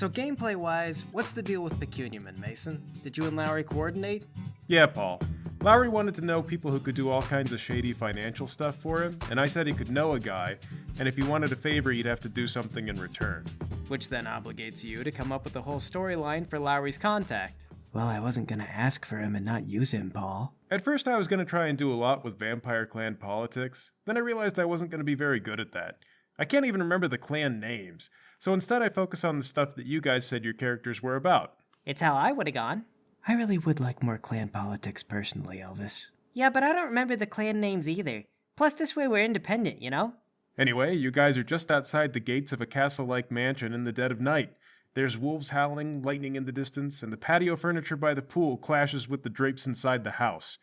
So gameplay-wise, what's the deal with Pecuniaman, Mason? Did you and Lowry coordinate? Yeah, Paul. Lowry wanted to know people who could do all kinds of shady financial stuff for him, and I said he could know a guy, and if he wanted a favor, he'd have to do something in return. Which then obligates you to come up with a whole storyline for Lowry's contact. Well, I wasn't gonna ask for him and not use him, Paul. At first I was going to try and do a lot with Vampire Clan politics, then I realized I wasn't going to be very good at that. I can't even remember the clan names, so instead I focus on the stuff that you guys said your characters were about. It's how I would have gone. I really would like more clan politics personally, Elvis. Yeah, but I don't remember the clan names either. Plus, this way we're independent, you know? Anyway, you guys are just outside the gates of a castle-like mansion in the dead of night. There's wolves howling, lightning in the distance, and the patio furniture by the pool clashes with the drapes inside the house.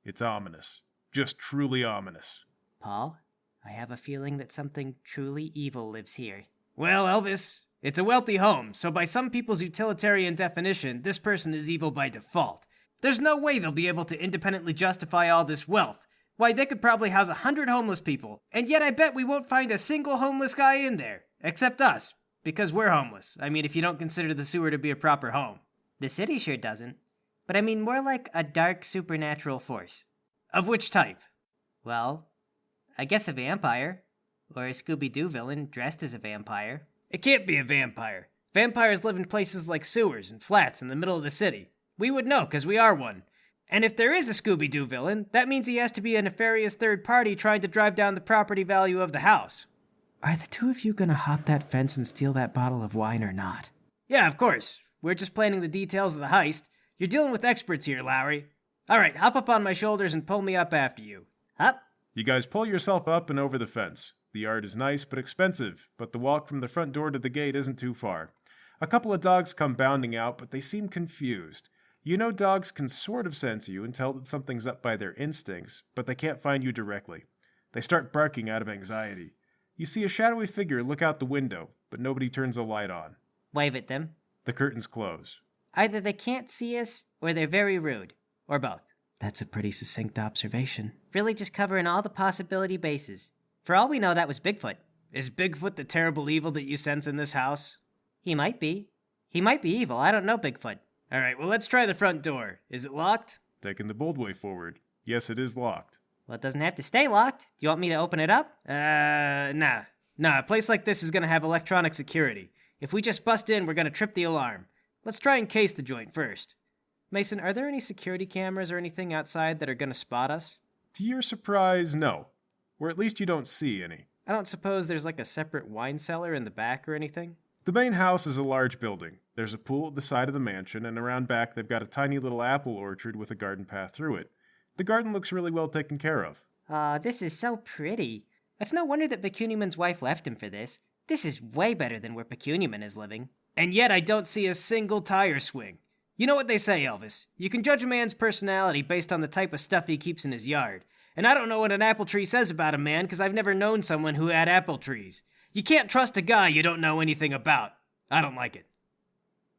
It's ominous. Just truly ominous. Paul, I have a feeling that something truly evil lives here. Well, Elvis, it's a wealthy home, so by some people's utilitarian definition, this person is evil by default. There's no way they'll be able to independently justify all this wealth. Why, they could probably house 100 homeless people, and yet I bet we won't find a single homeless guy in there. Except us, because we're homeless. I mean, if you don't consider the sewer to be a proper home. The city sure doesn't. But I mean more like a dark supernatural force. Of which type? Well, I guess a vampire. Or a Scooby-Doo villain dressed as a vampire. It can't be a vampire. Vampires live in places like sewers and flats in the middle of the city. We would know, because we are one. And if there is a Scooby-Doo villain, that means he has to be a nefarious third party trying to drive down the property value of the house. Are the two of you gonna hop that fence and steal that bottle of wine or not? Yeah, of course. We're just planning the details of the heist. You're dealing with experts here, Lowry. Alright, hop up on my shoulders and pull me up after you. Up. You guys pull yourself up and over the fence. The yard is nice but expensive, but the walk from the front door to the gate isn't too far. A couple of dogs come bounding out, but they seem confused. You know dogs can sort of sense you and tell that something's up by their instincts, but they can't find you directly. They start barking out of anxiety. You see a shadowy figure look out the window, but nobody turns a light on. Wave at them. The curtains close. Either they can't see us, or they're very rude. Or both. That's a pretty succinct observation. Really just covering all the possibility bases. For all we know, that was Bigfoot. Is Bigfoot the terrible evil that you sense in this house? He might be. He might be evil. I don't know Bigfoot. Alright, well let's try the front door. Is it locked? Taking the bold way forward. Yes, it is locked. Well, it doesn't have to stay locked. Do you want me to open it up? Nah. A place like this is gonna have electronic security. If we just bust in, we're gonna trip the alarm. Let's try and case the joint first. Mason, are there any security cameras or anything outside that are gonna spot us? To your surprise, no. Or at least you don't see any. I don't suppose there's like a separate wine cellar in the back or anything? The main house is a large building. There's a pool at the side of the mansion, and around back they've got a tiny little apple orchard with a garden path through it. The garden looks really well taken care of. This is so pretty. It's no wonder that Pecuniaman's wife left him for this. This is way better than where Pecuniaman is living. And yet I don't see a single tire swing. You know what they say, Elvis. You can judge a man's personality based on the type of stuff he keeps in his yard. And I don't know what an apple tree says about a man because I've never known someone who had apple trees. You can't trust a guy you don't know anything about. I don't like it.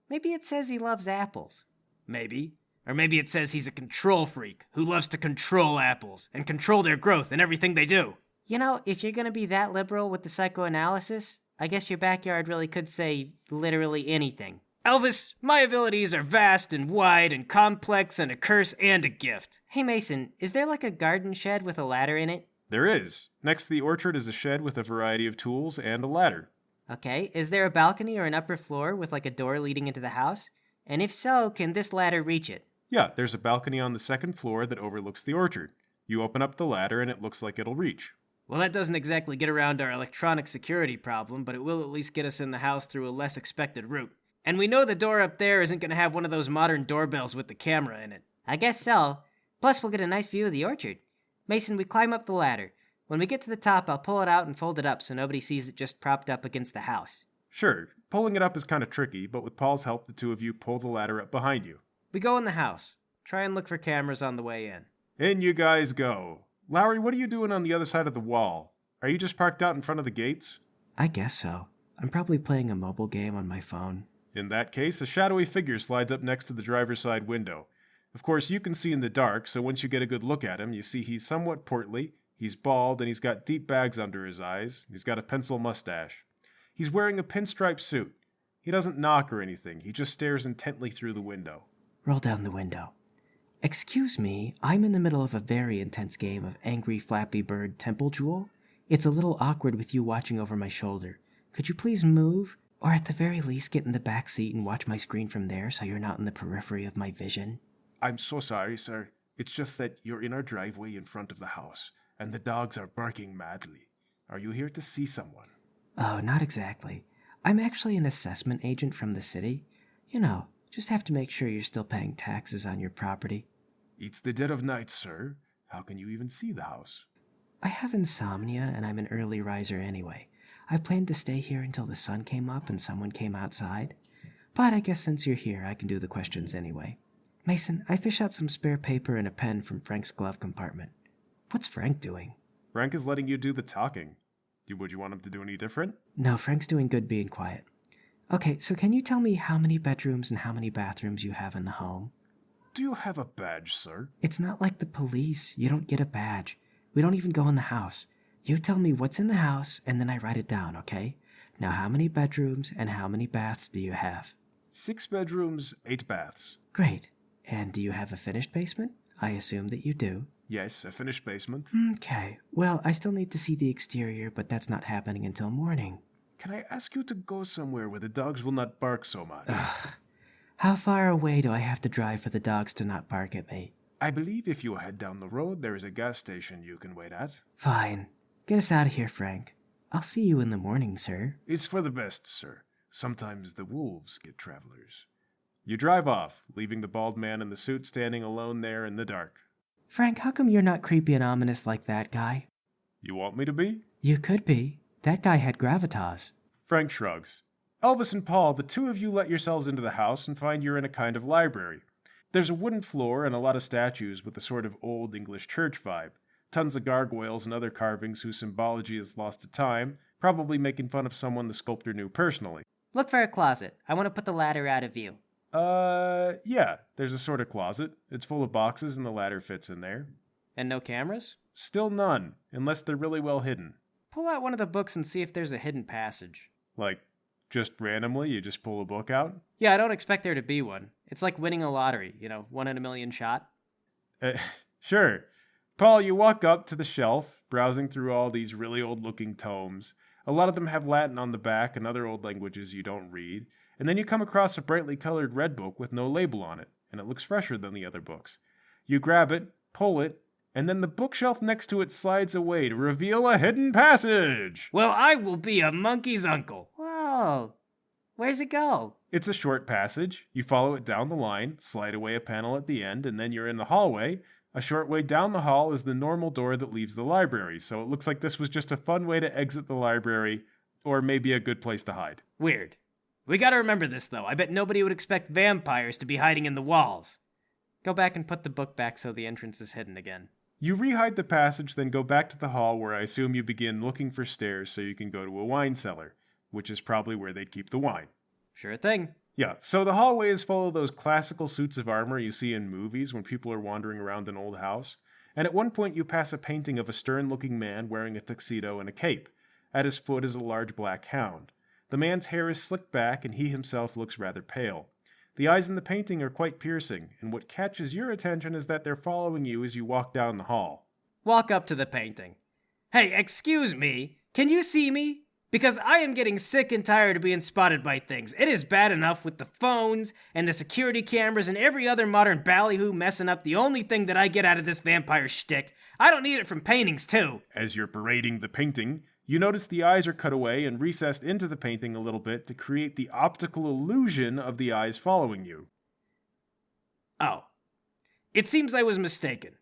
Maybe it says he loves apples. Maybe. Or maybe it says he's a control freak who loves to control apples and control their growth and everything they do. You know, if you're gonna be that liberal with the psychoanalysis, I guess your backyard really could say literally anything. Elvis, my abilities are vast and wide and complex and a curse and a gift. Hey Mason, is there like a garden shed with a ladder in it? There is. Next to the orchard is a shed with a variety of tools and a ladder. Okay, is there a balcony or an upper floor with like a door leading into the house? And if so, can this ladder reach it? Yeah, there's a balcony on the second floor that overlooks the orchard. You open up the ladder and it looks like it'll reach. Well, that doesn't exactly get around our electronic security problem, but it will at least get us in the house through a less expected route. And we know the door up there isn't going to have one of those modern doorbells with the camera in it. I guess so. Plus, we'll get a nice view of the orchard. Mason, we climb up the ladder. When we get to the top, I'll pull it out and fold it up so nobody sees it just propped up against the house. Sure, pulling it up is kind of tricky, but with Paul's help, the two of you pull the ladder up behind you. We go in the house. Try and look for cameras on the way in. In you guys go. Lowry, what are you doing on the other side of the wall? Are you just parked out in front of the gates? I guess so. I'm probably playing a mobile game on my phone. In that case, a shadowy figure slides up next to the driver's side window. Of course, you can see in the dark, so once you get a good look at him, you see he's somewhat portly, he's bald, and he's got deep bags under his eyes. He's got a pencil mustache. He's wearing a pinstripe suit. He doesn't knock or anything. He just stares intently through the window. Roll down the window. Excuse me, I'm in the middle of a very intense game of Angry Flappy Bird Temple Jewel. It's a little awkward with you watching over my shoulder. Could you please move? Or at the very least get in the back seat and watch my screen from there so you're not in the periphery of my vision? I'm so sorry, sir. It's just that you're in our driveway in front of the house, and the dogs are barking madly. Are you here to see someone? Oh, not exactly. I'm actually an assessment agent from the city. You know, just have to make sure you're still paying taxes on your property. It's the dead of night, sir. How can you even see the house? I have insomnia and I'm an early riser anyway. I planned to stay here until the sun came up and someone came outside. But I guess since you're here, I can do the questions anyway. Mason, I fish out some spare paper and a pen from Frank's glove compartment. What's Frank doing? Frank is letting you do the talking. Would you want him to do any different? No, Frank's doing good being quiet. Okay, so can you tell me how many bedrooms and how many bathrooms you have in the home? Do you have a badge, sir? It's not like the police. You don't get a badge. We don't even go in the house. You tell me what's in the house, and then I write it down, okay? Now, how many bedrooms and how many baths do you have? 6 bedrooms, 8 baths. Great. And do you have a finished basement? I assume that you do. Yes, a finished basement. Okay. Well, I still need to see the exterior, but that's not happening until morning. Can I ask you to go somewhere where the dogs will not bark so much? How far away do I have to drive for the dogs to not bark at me? I believe if you head down the road, there is a gas station you can wait at. Fine. Get us out of here, Frank. I'll see you in the morning, sir. It's for the best, sir. Sometimes the wolves get travelers. You drive off, leaving the bald man in the suit standing alone there in the dark. Frank, how come you're not creepy and ominous like that guy? You want me to be? You could be. That guy had gravitas. Frank shrugs. Elvis and Paul, the two of you let yourselves into the house and find you're in a kind of library. There's a wooden floor and a lot of statues with a sort of old English church vibe. Tons of gargoyles and other carvings whose symbology is lost to time, probably making fun of someone the sculptor knew personally. Look for a closet. I want to put the ladder out of view. Yeah, there's a sort of closet. It's full of boxes and the ladder fits in there. And no cameras? Still none, unless they're really well hidden. Pull out one of the books and see if there's a hidden passage. Like, just randomly, you just pull a book out? Yeah, I don't expect there to be one. It's like winning a lottery, 1 in a million shot. Sure. Paul, you walk up to the shelf, browsing through all these really old-looking tomes. A lot of them have Latin on the back and other old languages you don't read. And then you come across a brightly colored red book with no label on it, and it looks fresher than the other books. You grab it, pull it, and then the bookshelf next to it slides away to reveal a hidden passage. Well, I will be a monkey's uncle. Whoa. Where's it go? It's a short passage. You follow it down the line, slide away a panel at the end, and then you're in the hallway. A short way down the hall is the normal door that leaves the library, so it looks like this was just a fun way to exit the library, or maybe a good place to hide. Weird. We gotta remember this, though. I bet nobody would expect vampires to be hiding in the walls. Go back and put the book back so the entrance is hidden again. You rehide the passage, then go back to the hall where I assume you begin looking for stairs so you can go to a wine cellar, which is probably where they'd keep the wine. Sure thing. Yeah, so the hallway is full of those classical suits of armor you see in movies when people are wandering around an old house. And at one point you pass a painting of a stern-looking man wearing a tuxedo and a cape. At his foot is a large black hound. The man's hair is slicked back and he himself looks rather pale. The eyes in the painting are quite piercing, and what catches your attention is that they're following you as you walk down the hall. Walk up to the painting. Hey, excuse me, can you see me? Because I am getting sick and tired of being spotted by things. It is bad enough with the phones and the security cameras and every other modern ballyhoo messing up the only thing that I get out of this vampire shtick. I don't need it from paintings, too. As you're parading the painting, you notice the eyes are cut away and recessed into the painting a little bit to create the optical illusion of the eyes following you. Oh. It seems I was mistaken.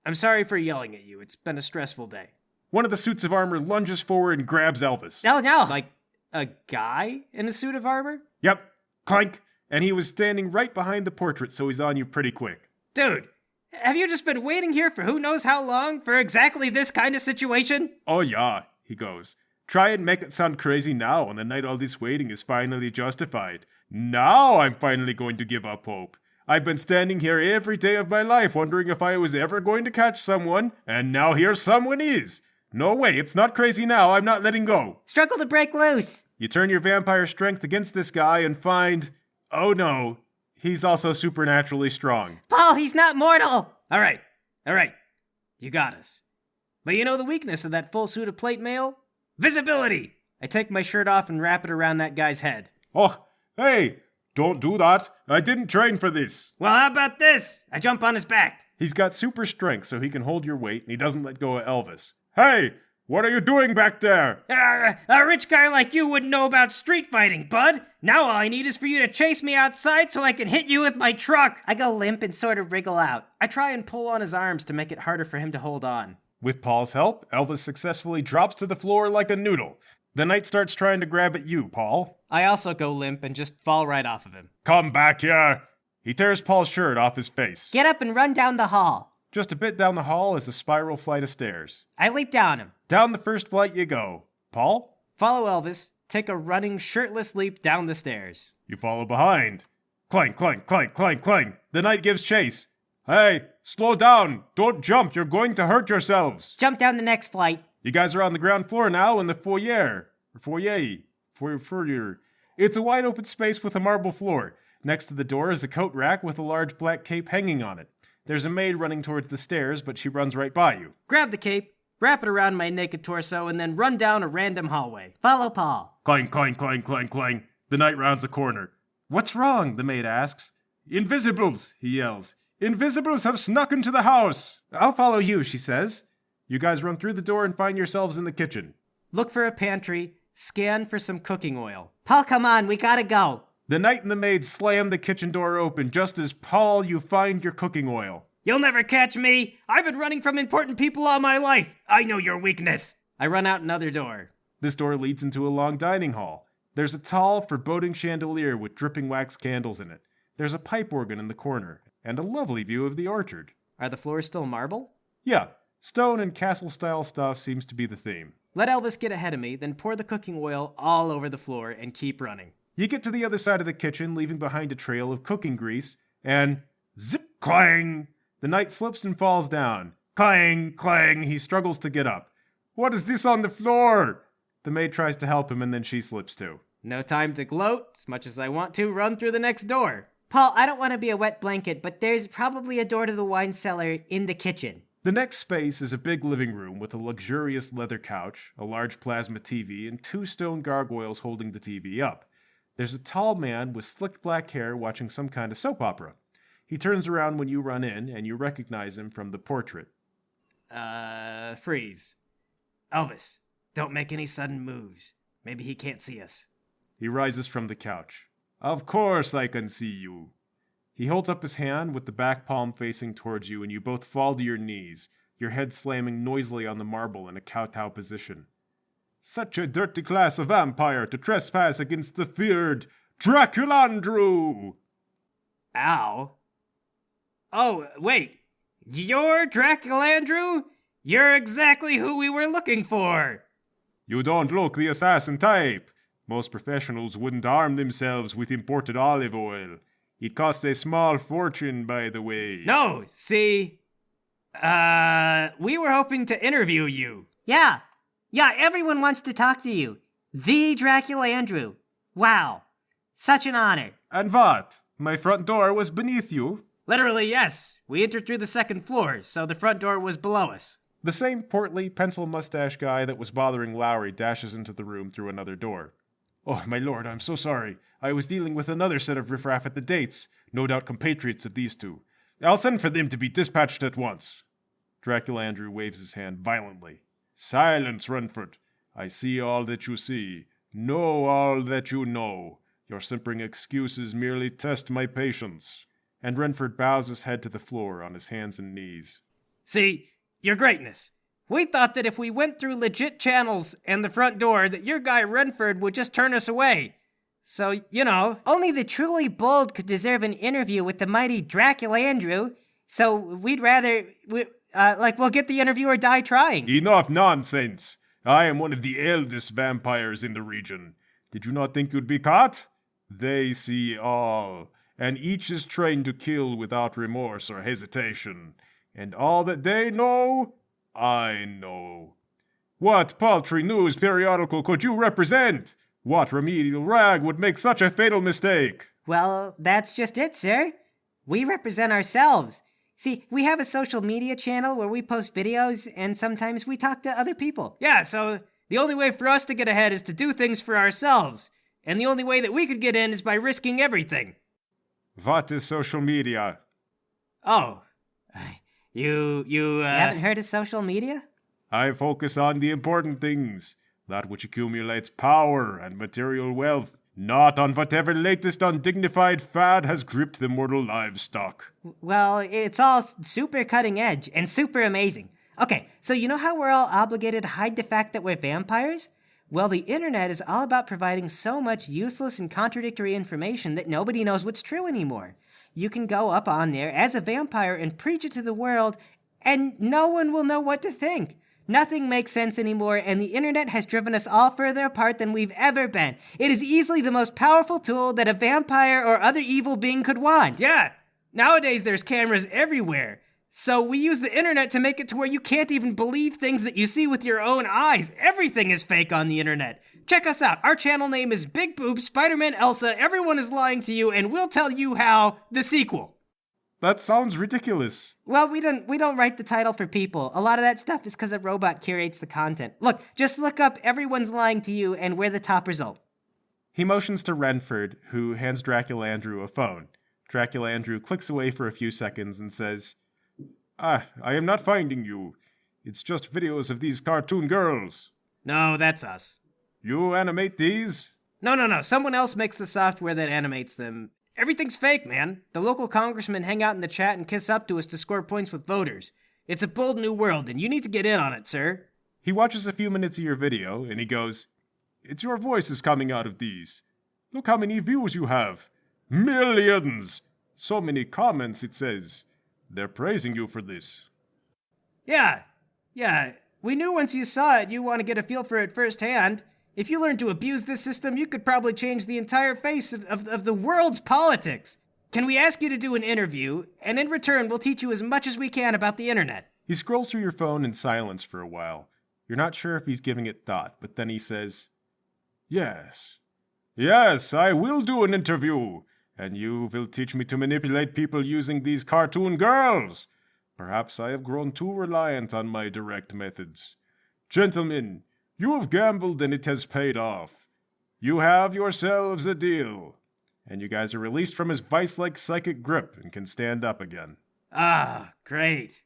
I'm sorry for yelling at you. It's been a stressful day. One of the suits of armor lunges forward and grabs Elvis. No. Like a guy in a suit of armor? Yep. Clank. And he was standing right behind the portrait, so he's on you pretty quick. Dude, have you just been waiting here for who knows how long for exactly this kind of situation? Oh yeah, he goes. Try and make it sound crazy now on the night all this waiting is finally justified. Now I'm finally going to give up hope. I've been standing here every day of my life wondering if I was ever going to catch someone, and now here someone is. No way, it's not crazy now, I'm not letting go. Struggle to break loose. You turn your vampire strength against this guy and find, oh no, he's also supernaturally strong. Paul, he's not mortal! All right. You got us. But you know the weakness of that full suit of plate mail? Visibility! I take my shirt off and wrap it around that guy's head. Oh, hey, don't do that. I didn't train for this. Well, how about this? I jump on his back. He's got super strength so he can hold your weight and he doesn't let go of Elvis. Hey, what are you doing back there? A rich guy like you wouldn't know about street fighting, bud. Now all I need is for you to chase me outside so I can hit you with my truck. I go limp and sort of wriggle out. I try and pull on his arms to make it harder for him to hold on. With Paul's help, Elvis successfully drops to the floor like a noodle. The knight starts trying to grab at you, Paul. I also go limp and just fall right off of him. Come back here. He tears Paul's shirt off his face. Get up and run down the hall. Just a bit down the hall is a spiral flight of stairs. I leap down him. Down the first flight you go. Paul? Follow Elvis, take a running, shirtless leap down the stairs. You follow behind. Clang, clang, clang, clang, clang. The knight gives chase. Hey, slow down. Don't jump. You're going to hurt yourselves. Jump down the next flight. You guys are on the ground floor now in the foyer. Foyer. It's a wide open space with a marble floor. Next to the door is a coat rack with a large black cape hanging on it. There's a maid running towards the stairs, but she runs right by you. Grab the cape, wrap it around my naked torso, and then run down a random hallway. Follow Paul. Clang, clang, clang, clang, clang. The knight rounds a corner. What's wrong? The maid asks. Invisibles, he yells. Invisibles have snuck into the house. I'll follow you, she says. You guys run through the door and find yourselves in the kitchen. Look for a pantry, scan for some cooking oil. Paul, come on, we gotta go. The knight and the maid slam the kitchen door open just as, Paul, you find your cooking oil. You'll never catch me. I've been running from important people all my life. I know your weakness. I run out another door. This door leads into a long dining hall. There's a tall, foreboding chandelier with dripping wax candles in it. There's a pipe organ in the corner, and a lovely view of the orchard. Are the floors still marble? Yeah, stone and castle-style stuff seems to be the theme. Let Elvis get ahead of me, then pour the cooking oil all over the floor and keep running. You get to the other side of the kitchen, leaving behind a trail of cooking grease, and zip clang! The knight slips and falls down. Clang, clang, he struggles to get up. What is this on the floor? The maid tries to help him, and then she slips too. No time to gloat. As much as I want to, run through the next door. Paul, I don't want to be a wet blanket, but there's probably a door to the wine cellar in the kitchen. The next space is a big living room with a luxurious leather couch, a large plasma TV, and 2 stone gargoyles holding the TV up. There's a tall man with slick black hair watching some kind of soap opera. He turns around when you run in, and you recognize him from the portrait. Freeze. Elvis, don't make any sudden moves. Maybe he can't see us. He rises from the couch. Of course I can see you. He holds up his hand with the back palm facing towards you, and you both fall to your knees, your head slamming noisily on the marble in a kowtow position. Such a dirty class of vampire to trespass against the feared Draculandru! Ow. Oh, wait. You're Draculandru? You're exactly who we were looking for. You don't look the assassin type. Most professionals wouldn't arm themselves with imported olive oil. It costs a small fortune, by the way. No, see, we were hoping to interview you. Yeah, everyone wants to talk to you. The Dracula Andrew. Wow, such an honor. And what? My front door was beneath you? Literally, yes. We entered through the second floor, so the front door was below us. The same portly, pencil-mustache guy that was bothering Lowry dashes into the room through another door. Oh, my lord, I'm so sorry. I was dealing with another set of riffraff at the Dates, no doubt compatriots of these two. I'll send for them to be dispatched at once. Dracula Andrew waves his hand violently. Silence, Renford. I see all that you see, know all that you know. Your simpering excuses merely test my patience. And Renford bows his head to the floor on his hands and knees. See, your greatness. We thought that if we went through legit channels and the front door, that your guy Renford would just turn us away. So, you know. Only the truly bold could deserve an interview with the mighty Dracula Andrew. So we'd rather, we'll get the interview or die trying. Enough nonsense. I am one of the eldest vampires in the region. Did you not think you'd be caught? They see all, and each is trained to kill without remorse or hesitation. And all that they know, I know. What paltry news periodical could you represent? What remedial rag would make such a fatal mistake? Well, that's just it, sir. We represent ourselves. See, we have a social media channel where we post videos and sometimes we talk to other people. Yeah, so the only way for us to get ahead is to do things for ourselves. And the only way that we could get in is by risking everything. What is social media? Oh, you haven't heard of social media? I focus on the important things, that which accumulates power and material wealth, not on whatever latest undignified fad has gripped the mortal livestock. Well, it's all super cutting edge and super amazing. Okay, so you know how we're all obligated to hide the fact that we're vampires? Well, the internet is all about providing so much useless and contradictory information that nobody knows what's true anymore. You can go up on there as a vampire and preach it to the world, and no one will know what to think. Nothing makes sense anymore, and the internet has driven us all further apart than we've ever been. It is easily the most powerful tool that a vampire or other evil being could want. Yeah, nowadays there's cameras everywhere. So we use the internet to make it to where you can't even believe things that you see with your own eyes. Everything is fake on the internet. Check us out. Our channel name is Big Boob Spider-Man Elsa. Everyone is lying to you, and we'll tell you how. The sequel. That sounds ridiculous. Well, we don't write the title for people. A lot of that stuff is because a robot curates the content. Look, just look up Everyone's Lying to You, and we're the top result. He motions to Renford, who hands Dracula Andrew a phone. Dracula Andrew clicks away for a few seconds and says, I am not finding you. It's just videos of these cartoon girls. No, that's us. You animate these? No. Someone else makes the software that animates them. Everything's fake, man. The local congressmen hang out in the chat and kiss up to us to score points with voters. It's a bold new world, and you need to get in on it, sir. He watches a few minutes of your video, and he goes, It's your voices coming out of these. Look how many views you have. Millions! So many comments, it says. They're praising you for this. Yeah. We knew once you saw it, you want to get a feel for it firsthand. If you learned to abuse this system, you could probably change the entire face of the world's politics. Can we ask you to do an interview, and in return, we'll teach you as much as we can about the internet? He scrolls through your phone in silence for a while. You're not sure if he's giving it thought, but then he says, Yes, I will do an interview, and you will teach me to manipulate people using these cartoon girls. Perhaps I have grown too reliant on my direct methods. Gentlemen, you have gambled and it has paid off. You have yourselves a deal. And you guys are released from his vice-like psychic grip and can stand up again. Ah, great.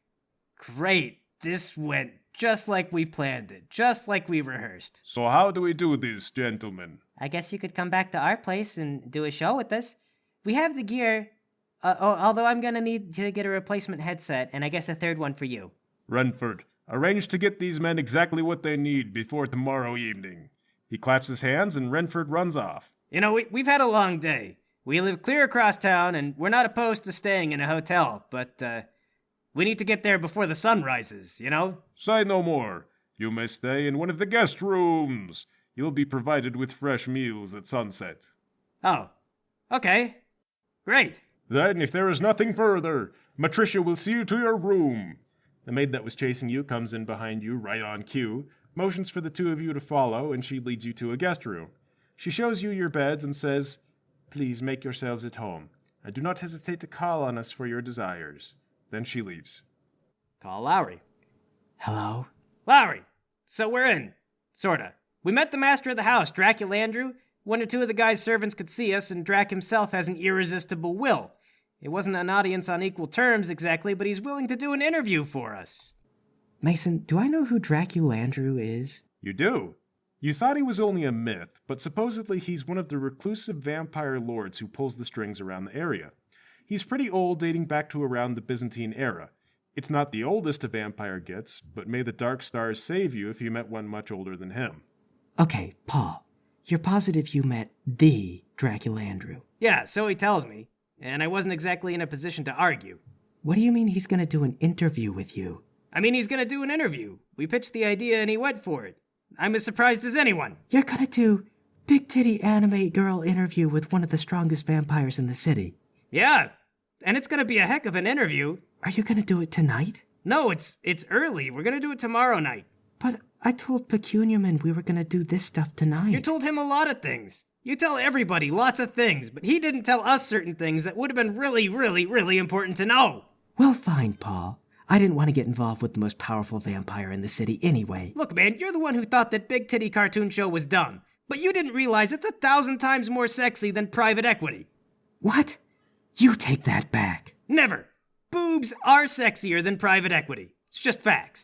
This went just like we planned it, just like we rehearsed. So how do we do this, gentlemen? I guess you could come back to our place and do a show with us. We have the gear, although I'm gonna need to get a replacement headset, and I guess a third one for you. Renford, arrange to get these men exactly what they need before tomorrow evening. He claps his hands and Renford runs off. You know, we've had a long day. We live clear across town, and we're not opposed to staying in a hotel, but, we need to get there before the sun rises, you know? Say no more. You may stay in one of the guest rooms. You'll be provided with fresh meals at sunset. Oh, okay. Great. Then, if there is nothing further, Matricia will see you to your room. The maid that was chasing you comes in behind you right on cue, motions for the two of you to follow, and she leads you to a guest room. She shows you your beds and says, Please make yourselves at home, and do not hesitate to call on us for your desires. Then she leaves. Call Lowry. Hello? Lowry! So we're in. Sorta. We met the master of the house, Dracula Andrew. One or two of the guy's servants could see us, and Drac himself has an irresistible will. It wasn't an audience on equal terms exactly, but he's willing to do an interview for us. Mason, do I know who Dracula Andrew is? You do. You thought he was only a myth, but supposedly he's one of the reclusive vampire lords who pulls the strings around the area. He's pretty old, dating back to around the Byzantine era. It's not the oldest a vampire gets, but may the dark stars save you if you met one much older than him. Okay, Paul, you're positive you met the Dracula Andrew? Yeah, so he tells me, and I wasn't exactly in a position to argue. What do you mean he's gonna do an interview with you? I mean, he's gonna do an interview. We pitched the idea and he went for it. I'm as surprised as anyone. You're gonna do big titty anime girl interview with one of the strongest vampires in the city? Yeah, and it's gonna be a heck of an interview. Are you gonna do it tonight? No, it's early. We're gonna do it tomorrow night. But I told Pecuniaman we were gonna do this stuff tonight. You told him a lot of things. You tell everybody lots of things, but he didn't tell us certain things that would have been really, really, really important to know. Well, fine, Paul. I didn't want to get involved with the most powerful vampire in the city anyway. Look, man, you're the one who thought that Big Titty Cartoon Show was dumb. But you didn't realize it's 1,000 times more sexy than private equity. What? You take that back. Never. Boobs are sexier than private equity. It's just facts.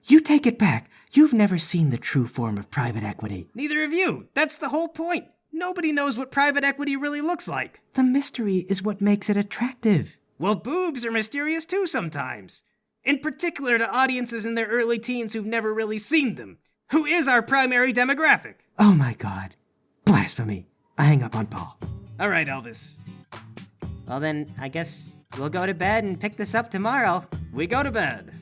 You take it back. You've never seen the true form of private equity. Neither have you. That's the whole point. Nobody knows what private equity really looks like. The mystery is what makes it attractive. Well, boobs are mysterious too sometimes. In particular to audiences in their early teens who've never really seen them. Who is our primary demographic? Oh my God. Blasphemy. I hang up on Paul. All right, Elvis. Well then, I guess we'll go to bed and pick this up tomorrow. We go to bed.